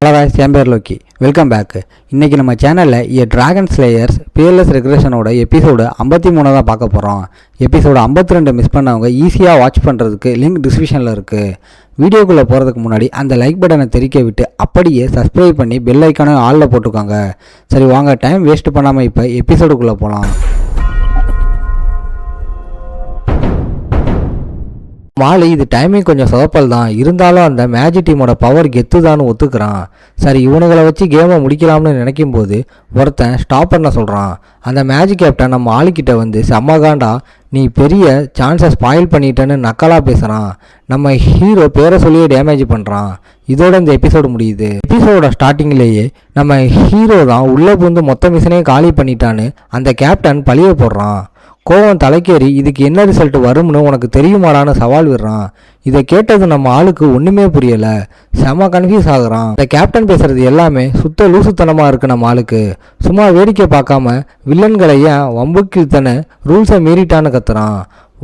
Hello guys, என் பேர் Loki. Welcome back. இன்றைக்கி நம்ம சேனலில் ட்ராகன் ஸ்லேயர்ஸ் பிஎல்எஸ் ரெக்ரேஷனோட எபிசோடு 53 தான் பார்க்க போகிறோம். எபிசோடு 52 மிஸ் பண்ணவங்க ஈஸியாக வாட்ச் பண்ணுறதுக்கு லிங்க் டிஸ்கிரிப்ஷனில் இருக்குது. வீடியோக்குள்ளே போகிறதுக்கு முன்னாடி அந்த லைக் பட்டனை தெரிக்க விட்டு அப்படியே சப்ஸ்கிரைப் பண்ணி பெல் ஐக்கானை ஆளில் போட்டுக்கோங்க. சரி வாங்க, டைம் வேஸ்ட் பண்ணாமல் இப்போ எபிசோடுக்குள்ளே போகலாம். மாலி இது டைமிங் கொஞ்சம் சொதப்பல் தான், இருந்தாலும் அந்த மேஜிக் டீமோட பவர் கெத்துதான்னு ஒத்துக்கிறான். சரி இவனுங்களை வச்சு கேமை முடிக்கலாம்னு நினைக்கும் போது ஒருத்தன் ஸ்டாப் பண்ண சொல்கிறான். அந்த மேஜிக் கேப்டன் நம்ம ஆளுக்கிட்ட வந்து செம்மகாண்டா நீ பெரிய சான்ஸை ஸ்பாயில் பண்ணிட்டேன்னு நக்கலாக பேசுகிறான். நம்ம ஹீரோ பேரை சொல்லியே டேமேஜ் பண்ணுறான். இதோட இந்த எபிசோடு முடியுது. எபிசோட ஸ்டார்டிங்லேயே நம்ம ஹீரோ தான் உள்ளே புகுந்து மொத்த மிஷனையும் காலி பண்ணிட்டான்னு அந்த கேப்டன் பழிய போடுறான். கோவம் தலைக்கேறி இதுக்கு என்ன ரிசல்ட் வரும்னு உனக்கு தெரியுமாடான்னு சவால் விடுறான். இதை கேட்டது நம்ம ஆளுக்கு ஒன்றுமே புரியலை, செம கன்ஃபியூஸ் ஆகுறான். இந்த கேப்டன் பேசுறது எல்லாமே சுத்த லூசுத்தனமாக இருக்குது. நம்ம ஆளுக்கு சும்மா வேடிக்கை பார்க்காம வில்லன்களை ஏன் வம்புக்கு தானே ரூல்ஸை மீறிட்டான்னு கத்துறான்.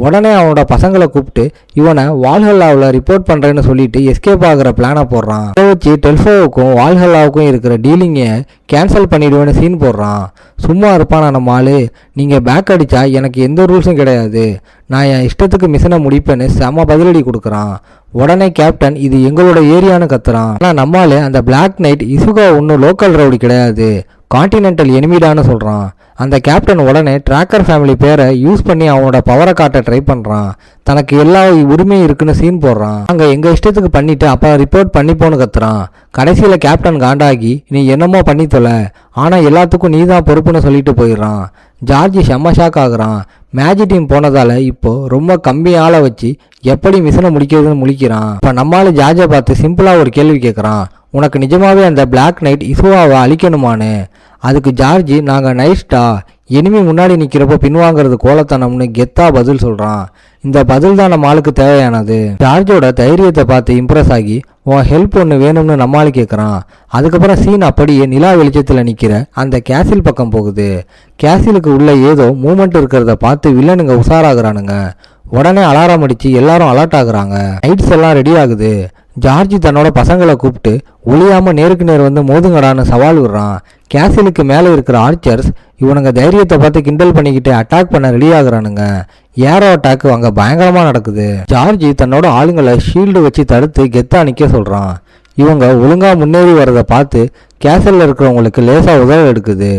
உடனே அவனோட பசங்களை கூப்பிட்டு இவனை வால்ஹல்லாவில் ரிப்போர்ட் பண்ணுறேன்னு சொல்லிட்டு எஸ்கேப் ஆகிற பிளானை போடுறான். அதை வச்சு டெல்ஃபோவுக்கும் வால்ஹல்லாவுக்கும் இருக்கிற டீலிங்கை கேன்சல் பண்ணிடுவேன்னு சீன் போடுறான். சும்மா இருப்பானா நம்ம ஆளு, நீங்கள் பேக் அடித்தா எனக்கு எந்த ரூல்ஸும் கிடையாது, நான் என் இஷ்டத்துக்கு மிஷனை முடிப்பேன்னு செம பதிலடி கொடுக்குறான். உடனே கேப்டன் இது எங்களோட ஏரியான்னு கத்துறான். ஆனால் நம்மால் அந்த பிளாக் நைட் இசுகா ஒன்றும் லோக்கல் ரவுடி கிடையாது, கான்டினென்டல் எனிமிடான்னு சொல்கிறான். அந்த கேப்டன் உடனே ட்ராக்கர் ஃபேமிலி பேரை யூஸ் பண்ணி அவனோட பவரை காட்ட ட்ரை பண்ணுறான். தனக்கு எல்லா உரிமையும் இருக்குன்னு சீன் போடுறான். அங்கே எங்கள் இஷ்டத்துக்கு பண்ணிவிட்டு அப்போ ரிப்போர்ட் பண்ணிப்போன்னு கத்துறான். கடைசியில் கேப்டன் காண்டாகி நீ என்னமோ பண்ணி தொலை, ஆனால் எல்லாத்துக்கும் நீ தான் பொறுப்புன்னு சொல்லிட்டு போயிடுறான். ஜார்ஜி செம்ம ஷாக் ஆகுறான். மேஜிக் டீம் போனதால் இப்போது ரொம்ப கம்மி ஆளை வச்சு எப்படி மிஷனை முடிக்கிறதுன்னு முழிக்கிறான். இப்போ நம்மளால ஜார்ஜை பார்த்து சிம்பிளாக ஒரு கேள்வி கேட்குறான், உனக்கு நிஜமாவே அந்த பிளாக் நைட் இசுவாவை அழிக்கணுமான்னு. அதுக்கு ஜார்ஜி நாங்கள் நைஸ்டா எனிமி முன்னாடி நிற்கிறப்போ பின்வாங்கிறது கோலத்தனம்னு கெத்தா பதில் சொல்கிறான். இந்த பதில் தான் நம்ம ஆளுக்கு தேவையானது. ஜார்ஜோட தைரியத்தை பார்த்து இம்ப்ரெஸ் ஆகி உன் ஹெல்ப் ஒன்று வேணும்னு நம்மால் கேட்குறான். அதுக்கப்புறம் சீன் அப்படியே நிலா வெளிச்சத்தில் நிற்கிற அந்த கேசில் பக்கம் போகுது. கேசிலுக்கு உள்ள ஏதோ மூமெண்ட் இருக்கிறத பார்த்து வில்லனுங்க உஷாராகிறானுங்க. உடனே அலாரம் அடித்து எல்லாரும் அலர்ட் ஆகுறாங்க. நைட்ஸ் எல்லாம் ரெடி ஆகுது. ஜார்ஜி தன்னோட பசங்களை கூப்பிட்டு ஒளியாமல் நேருக்கு நேர் வந்து மோதுங்கடான்னு சவால் விடுறான். கேசிலுக்கு மேலே இருக்கிற ஆர்ச்சர்ஸ் இவனுங்க தைரியத்தை பார்த்து கிண்டல் பண்ணிக்கிட்டு அட்டாக் பண்ண ரெடி ஆகுறானுங்க. ஏரோ அட்டாக் அங்கே பயங்கரமாக நடக்குது. ஜார்ஜி தன்னோட ஆளுங்களை ஷீல்டு வச்சு தடுத்து கெத்தா நிற்க சொல்கிறான். இவங்க ஒழுங்காக முன்னேறி வரதை பார்த்து கேசலில் இருக்கிறவங்களுக்கு லேசாக உதவி எடுக்குது.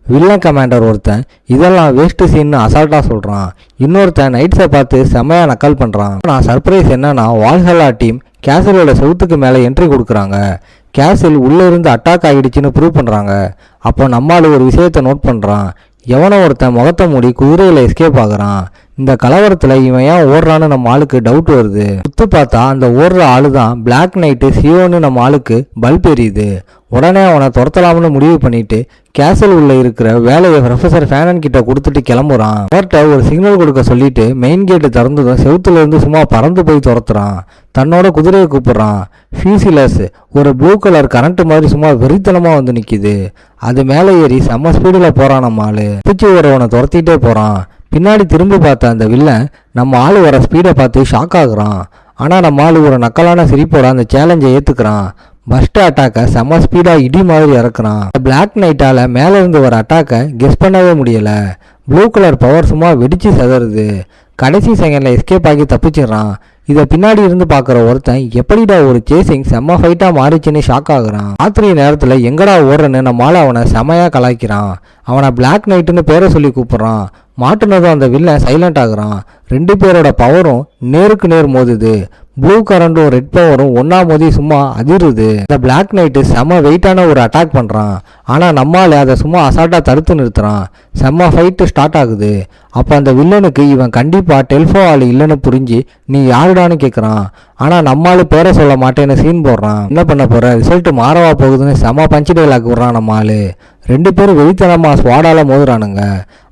வில்லன் கமாண்டர் ஒருத்தன் இதெல்லாம் வேஸ்ட்டு சீன்னு அசால்ட்டாக சொல்கிறான். இன்னொருத்தன் நைட்ஸை பார்த்து செம்மையாக நக்கல் பண்ணுறான். ஆனால் சர்ப்ரைஸ் என்னன்னா வால்ஹல்லா டீம் கேசலோட செவுத்துக்கு மேலே என்ட்ரி கொடுக்குறாங்க. கேசல் உள்ளே இருந்து அட்டாக் ஆகிடுச்சின்னு ப்ரூவ் பண்ணுறாங்க. அப்போ நம்மளால் ஒரு விஷயத்தை நோட் பண்ணுறான். எவனோ ஒருத்தன் முகத்தை மூடி குதிரையில் எஸ்கேப் ஆகுறான். இந்த கலவரத்தில் இவன் ஏன் ஓடுறான்னு நம்ம ஆளுக்கு டவுட் வருது. சுத்து பார்த்தா அந்த ஓடுற ஆளு தான் பிளாக் நைட்டு சியோன்னு நம்ம ஆளுக்கு பல்ப் எரியுது. உடனே அவனை துரத்தலாம்னு முடிவு பண்ணிட்டு கேசல் உள்ள இருக்கிற வேலையை ப்ரொஃபஸர் ஃபேனன் கிட்ட கொடுத்துட்டு கிளம்புறான். அவர்கிட்ட ஒரு சிக்னல் கொடுக்க சொல்லிட்டு மெயின் கேட்டு திறந்ததும் செவுத்துல இருந்து சும்மா பறந்து போய் துரத்துறான். தன்னோட குதிரையை கூப்பிடுறான். ஃபியூசிலஸ் ஒரு ப்ளூ கலர் கரண்ட் மாதிரி சும்மா வெறித்தனமாக வந்து நிற்கிது. அது மேலே ஏறி செம்ம ஸ்பீடில் போகிறான். நம்ம ஆளு பிடிச்சி வரவனை துரத்திட்டே போகிறான். பின்னாடி திரும்பி பார்த்த அந்த வில்லன் நம்ம ஆள் வர ஸ்பீடை பார்த்து ஷாக் ஆகுறான். ஆனால் நம்ம ஆள் ஒரு நக்கலான சிரிப்போட அந்த சேலஞ்சை ஏற்றுக்கிறான். பஸ்ட் அட்டாக்கை செம்ம ஸ்பீடாக இடி மாதிரி இறக்குறான். பிளாக் நைட்டால் மேலே இருந்து வர அட்டாக்கை கெஸ் பண்ணவே முடியலை. ப்ளூ கலர் பவர் சும்மா வெடிச்சு செதறுது. கடைசி செகண்டில் எஸ்கேப் ஆகி தப்பிச்சிடுறான். இதை பின்னாடி இருந்து பார்க்குற ஒருத்தன் எப்படிடா ஒரு சேசிங் செம்ம ஃபைட்டாக மாறிச்சுன்னு ஷாக் ஆகுறான். ராத்திரி நேரத்தில் எங்கடா ஓடுறன்னு நம்மளால் அவனை செமையாக கலாய்க்கிறான். அவனை பிளாக் நைட்டுன்னு பேரை சொல்லி கூப்பிட்றான். மாட்டுனதும் அந்த வில்லன் சைலண்ட் ஆகுறான். ரெண்டு பேரோட பவரும் நேருக்கு நேர் மோதுது. ப்ளூ கரண்டும் ரெட் பவரும் ஒன்னா மோதி சும்மா அதிருது. இந்த பிளாக் நைட்டு செம்ம வெயிட்டான ஒரு அட்டாக் பண்ணுறான். ஆனால் நம்மால் அதை சும்மா அசால்ட்டாக தடுத்து நிறுத்துறான். செம்ம ஃபைட்டு ஸ்டார்ட் ஆகுது. அப்போ அந்த வில்லனுக்கு இவன் கண்டிப்பாக டெல்ஃபோ ஆள் இல்லைன்னு புரிஞ்சு நீ யாருடான்னு கேட்குறான். ஆனால் நம்மால் பேரை சொல்ல மாட்டேன்னு சீன் போடுறான். என்ன பண்ண போகிற, ரிசல்ட் மாறவா போகுதுன்னு செம்ம பஞ்சு டைலாக் விடுறான். நம்ம ஆள் ரெண்டு பேரும் வெறித்தனமாக ஸ்வாடால மோதுறானுங்க.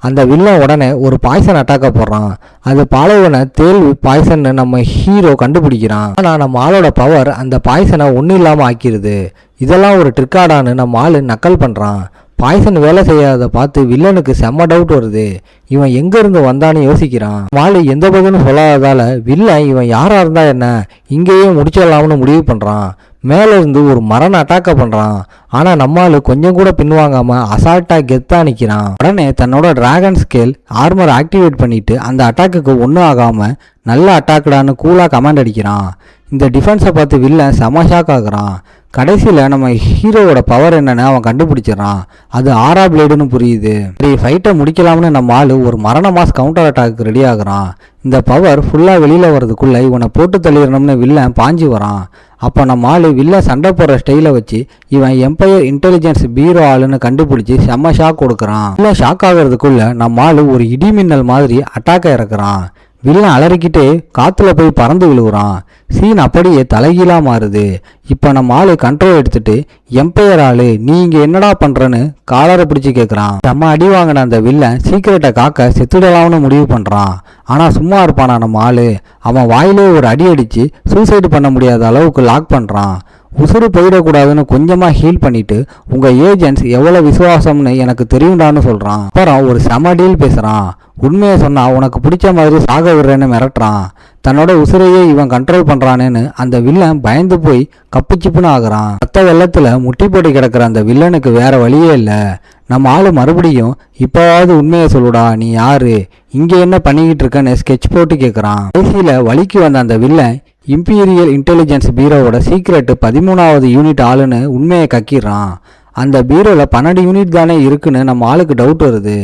அந்த வில்லன் உடனே ஒரு பாய்சன் அட்டாக்க போடுறான். அது பாலைவன தேல் பாய்சன் நம்ம ஹீரோ கண்டுபிடிக்கிறான். ஆனால் நம்ம ஆளோட பவர் அந்த பாய்சனை ஒன்றும் இல்லாமல் ஆக்கிடுது. இதெல்லாம் ஒரு ட்ரிக்காடான்னு நம்ம ஆள் நக்கல் பண்ணுறான். பாய்சன் வேலை செய்யாத பார்த்து வில்லனுக்கு செம்ம டவுட் வருது. இவன் எங்கேருந்து வந்தான்னு யோசிக்கிறான். மாலி எந்த பதிலும் சொல்லாததால் வில்லன் இவன் யாராக இருந்தால் என்ன இங்கேயே முடிச்சிடலாம்னு முடிவு பண்ணுறான். மேலே இருந்து ஒரு மரண அட்டாக்கை பண்ணுறான். ஆனால் நம்மால் கொஞ்சம் கூட பின்வாங்காமல் அசால்ட்டாக கெத்தாக நிற்கிறான். உடனே தன்னோட டிராகன் ஸ்கேல் ஆர்மர் ஆக்டிவேட் பண்ணிட்டு அந்த அட்டாக்குக்கு ஒன்றும் ஆகாமல் நல்ல அட்டாக்குடான்னு கூலாக கமாண்ட் அடிக்கிறான். இந்த டிஃபென்ஸை பார்த்து வில்லன் செம ஷாக் ஆகுறான். கடைசியில் நம்ம ஹீரோவோட பவர் என்னன்னு அவன் கண்டுபிடிச்சிடறான். அது ஆரா பிளேடுன்னு புரியுது. சரி, ஃபைட்டை முடிக்கலாம்னு நம்ம ஆள் ஒரு மரண மாஸ் கவுண்டர் அட்டாக்கு ரெடி ஆகுறான். இந்த பவர் ஃபுல்லாக வெளியில் வர்றதுக்குள்ளே இவனை போட்டு தள்ளிடணும்னு வில்லன் பாஞ்சு வரான். அப்போ நம்ம ஆள் வில்லன் சண்டை போடுற ஸ்டைலை வச்சு இவன் எம்பையர் இன்டெலிஜென்ஸ் பீரோ ஆளுன்னு கண்டுபிடிச்சி செம்ம ஷாக் கொடுக்குறான். வில்லன் ஷாக் ஆகிறதுக்குள்ள நம்ம ஆள் ஒரு இடிமின்னல் மாதிரி அட்டாக்கை இறக்குறான். வில்லன் அலறிக்கிட்டே காற்றுல போய் பறந்து விழுகுறான். சீன் அப்படியே தலைகீழாக மாறுது. இப்போ நம்ம ஆளு கண்ட்ரோல் எடுத்துட்டு எம்பையர் ஆளு நீ இங்கே என்னடா பண்ணுறன்னு காலரை பிடிச்சி கேட்குறான். நம்ம அடி வாங்கின அந்த வில்லன் சீக்கிரட்டை காக்க செத்துடலாம்னு முடிவு பண்ணுறான். ஆனால் சும்மா இருப்பானா நம்ம ஆளு? அவன் வாயிலே ஒரு அடி அடித்து சூசைடு பண்ண முடியாத அளவுக்கு லாக் பண்ணுறான். உசுறு போயிடக்கூடாதுன்னு கொஞ்சமாக ஹீல் பண்ணிட்டு உங்கள் ஏஜென்ட்ஸ் எவ்வளோ விசுவாசம்னு எனக்கு தெரியும்டான்னு சொல்கிறான். அப்புறம் ஒரு செம டீல் பேசுகிறான். உண்மையை சொன்னால் உனக்கு பிடிச்ச மாதிரி சாக விடுறேன்னு மிரட்டுறான். தன்னோட உசுரையே இவன் கண்ட்ரோல் பண்ணுறானேன்னு அந்த வில்லன் பயந்து போய் கப்புச்சிப்புன்னு ஆகுறான். ரத்த வெள்ளத்தில் முட்டி போட்டு கிடக்கிற அந்த வில்லனுக்கு வேற வழியே இல்லை. நம்ம ஆள் மறுபடியும் இப்போவாவது உண்மையை சொல்லுடா, நீ யாரு, இங்கே என்ன பண்ணிக்கிட்டு இருக்கன்னு ஸ்கெட்ச் போட்டு கேட்குறான். கடைசியில் வலிக்கு வந்த அந்த வில்லன் இம்பீரியல் இன்டெலிஜென்ஸ் பீரோவோட சீக்ரெட்டு 13வது யூனிட் ஆளுன்னு உண்மையை கக்கிடுறான். அந்த பீரோவில் 12 யூனிட் தானே இருக்குன்னு நம்ம ஆளுக்கு டவுட் வருது.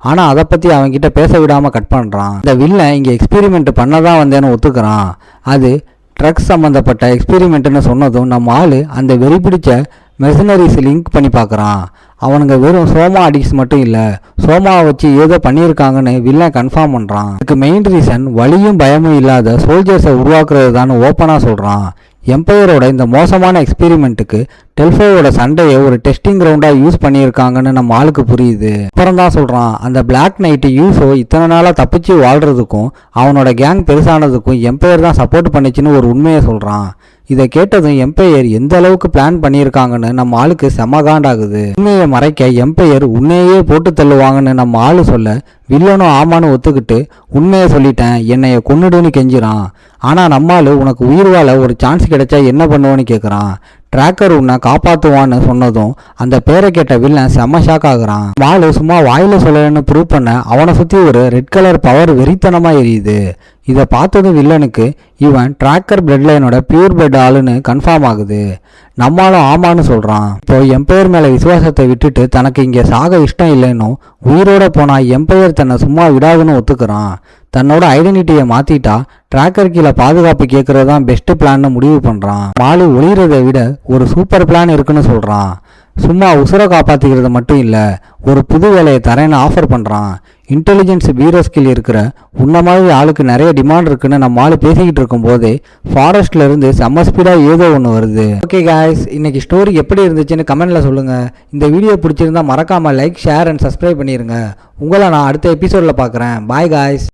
ஆனால் அதை பற்றி அவன்கிட்ட பேச விடாமல் கட் பண்ணுறான். இந்த வில்லன் இங்கே எக்ஸ்பெரிமெண்ட் பண்ண தான் வந்தேன்னு ஒத்துக்கிறான். அது ட்ரக்ஸ் சம்மந்தப்பட்ட எக்ஸ்பெரிமெண்ட்டுன்னு சொன்னதும் நம்ம ஆள் அந்த வெறி பிடிச்ச மெர்சனரிஸ் லிங்க் பண்ணி பார்க்குறான். அவனுங்க வெறும் சோமா அடிக்ஸ் மட்டும் இல்லை, சோமாவை வச்சு ஏதோ பண்ணியிருக்காங்கன்னு வில்லன் கன்ஃபார்ம் பண்ணுறான். இதுக்கு மெயின் ரீசன் வலியும் பயமும் இல்லாத சோல்ஜர்ஸை உருவாக்குறது தான் ஓப்பனாக சொல்கிறான். எம்பையரோட இந்த மோசமான எக்ஸ்பெரிமெண்ட்டுக்கு டெல்ஃபோவோட சண்டையை ஒரு டெஸ்டிங் கிரவுண்டாக யூஸ் பண்ணியிருக்காங்கன்னு நம்ம ஆளுக்கு புரியுது. அப்புறம் தான் சொல்கிறான், அந்த பிளாக் நைட்டு யூஸோ இத்தனை நாளாக தப்பிச்சு வாழ்கிறதுக்கும் அவனோட கேங் பெருசானதுக்கும் எம்பையர் தான் சப்போர்ட் பண்ணிச்சுன்னு ஒரு உண்மையை சொல்கிறான். இதை கேட்டதும் எம்பையர் எந்த அளவுக்கு பிளான் பண்ணியிருக்காங்கன்னு நம்ம ஆளுக்கு செமகாண்டாகுது. உண்மையை மறைக்க எம்பையர் உன்னையே போட்டு தள்ளுவாங்கன்னு நம்ம ஆளு சொல்ல வில்லனும் ஆமான்னு ஒத்துக்கிட்டு உண்மையை சொல்லிட்டேன், என்னைய கொன்னுடுன்னு கெஞ்சிறான். ஆனால் நம்மால் உனக்கு உயிர் வாழ ஒரு சான்ஸ் கிடைச்சா என்ன பண்ணுவோன்னு கேட்குறான். ட்ராக்கர் உன்னை காப்பாற்றுவான்னு சொன்னதும் அந்த பேரை கேட்ட வில்லன் செம்ம ஷாக் ஆகுறான். மாலு சும்மா வாயில சொல்லலன்னு ப்ரூவ் பண்ண அவனை சுற்றி ஒரு ரெட் கலர் பவர் வெறித்தனமாக எரியுது. இதை பார்த்ததும் வில்லனுக்கு இவன் ட்ராக்கர் பிளட் லைனோட பியூர் பிளட் ஆளுன்னு கன்ஃபார்ம் ஆகுது. நம்மளும் ஆமான்னு சொல்கிறான். இப்போ எம்பையர் மேலே விசுவாசத்தை விட்டுட்டு தனக்கு இங்கே சாக இஷ்டம் இல்லைன்னும் உயிரோட போனால் எம்பையர் தன்னை சும்மா விடாதுன்னு ஒத்துக்கிறான். தன்னோட ஐடென்டிட்டியை மாற்றிட்டா ட்ராக்கர் கீழே பாதுகாப்பு கேட்கறது தான் பெஸ்ட் பிளான்னு முடிவு பண்ணுறான். மாலு ஒளிகிறதை விட ஒரு சூப்பர் பிளான் இருக்குன்னு சொல்கிறான். சும்மா உசுரை காப்பாற்றிக்கிறது மட்டும் இல்லை, ஒரு புது வேலையை தரேன்னு ஆஃபர் பண்ணுறான். இன்டெலிஜென்ஸ் பீரோ ஸ்கில் இருக்கிற உன்ன மாதிரி ஆளுக்கு நிறைய டிமாண்ட் இருக்குன்னு நம்ம ஆள் பேசிக்கிட்டு இருக்கும் போதே ஃபாரஸ்ட்ல இருந்து செம்ம ஸ்பீடாக ஏதோ ஒன்று வருது. ஓகே காய்ஸ், இன்னைக்கு ஸ்டோரி எப்படி இருந்துச்சுன்னு கமெண்ட்ல சொல்லுங்க. இந்த வீடியோ பிடிச்சிருந்தா மறக்காம லைக், ஷேர் அண்ட் சப்ஸ்கிரைப் பண்ணிருங்க. உங்களை நான் அடுத்த எபிசோட்ல பார்க்குறேன். Bye guys.